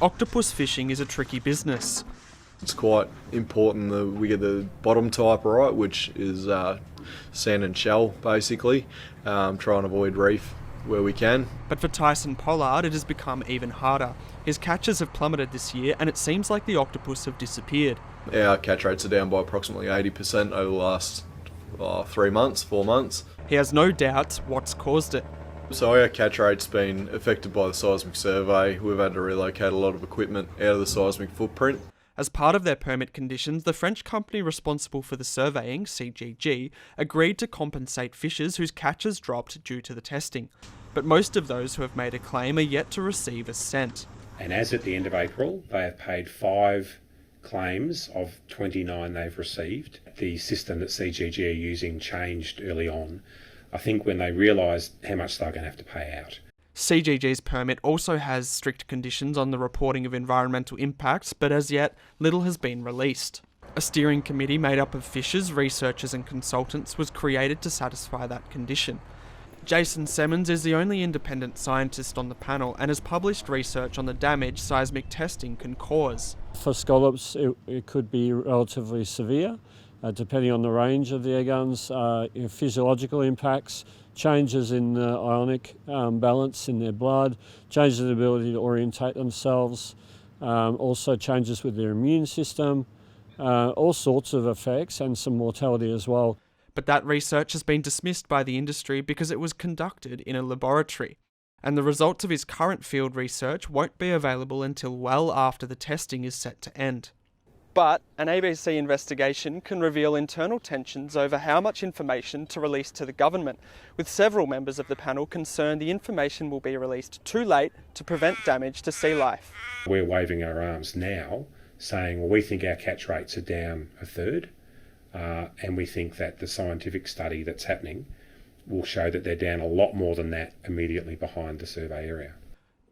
Octopus fishing is a tricky business. It's quite important that we get the bottom type right, which is sand and shell, basically. Try and avoid reef where we can. But for Tyson Pollard, it has become even harder. His catches have plummeted this year, and it seems like the octopus have disappeared. Our catch rates are down by approximately 80% over the last 4 months. He has no doubts what's caused it. So our catch rate's been affected by the seismic survey. We've had to relocate a lot of equipment out of the seismic footprint. As part of their permit conditions, the French company responsible for the surveying, CGG, agreed to compensate fishers whose catches dropped due to the testing. But most of those who have made a claim are yet to receive a cent. And as at the end of April, they have paid 5 claims of 29 they've received. The system that CGG are using changed early on, I think, when they realised how much they were going to have to pay out. CGG's permit also has strict conditions on the reporting of environmental impacts, but as yet, little has been released. A steering committee made up of fishers, researchers and consultants was created to satisfy that condition. Jason Semmons is the only independent scientist on the panel and has published research on the damage seismic testing can cause. For scallops, it could be relatively severe, depending on the range of the air guns, physiological impacts, changes in the ionic balance in their blood, changes in the ability to orientate themselves, also changes with their immune system, all sorts of effects, and some mortality as well. But that research has been dismissed by the industry because it was conducted in a laboratory, and the results of his current field research won't be available until well after the testing is set to end. But an ABC investigation can reveal internal tensions over how much information to release to the government, with several members of the panel concerned the information will be released too late to prevent damage to sea life. We're waving our arms now, saying, well, we think our catch rates are down a third, and we think that the scientific study that's happening will show that they're down a lot more than that immediately behind the survey area.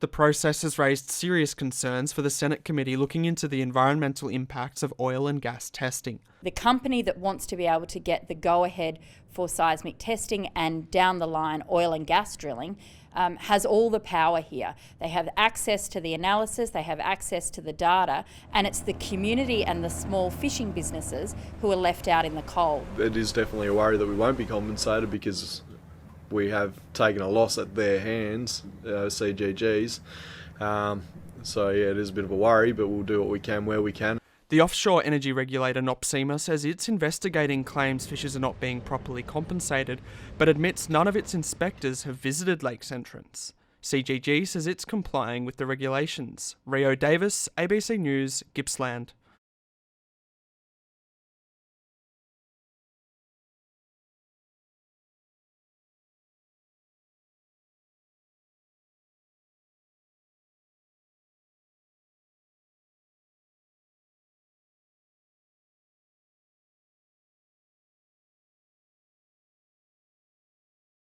The process has raised serious concerns for the Senate committee looking into the environmental impacts of oil and gas testing. The company that wants to be able to get the go-ahead for seismic testing and down the line oil and gas drilling has all the power here. They have access to the analysis, they have access to the data, and it's the community and the small fishing businesses who are left out in the cold. It is definitely a worry that we won't be compensated because we have taken a loss at their hands, CGG's. So yeah, it is a bit of a worry, but we'll do what we can where we can. The offshore energy regulator NOPSEMA says it's investigating claims fishers are not being properly compensated, but admits none of its inspectors have visited lakes entrance. CGG says it's complying with the regulations. Rio Davis, ABC News, Gippsland.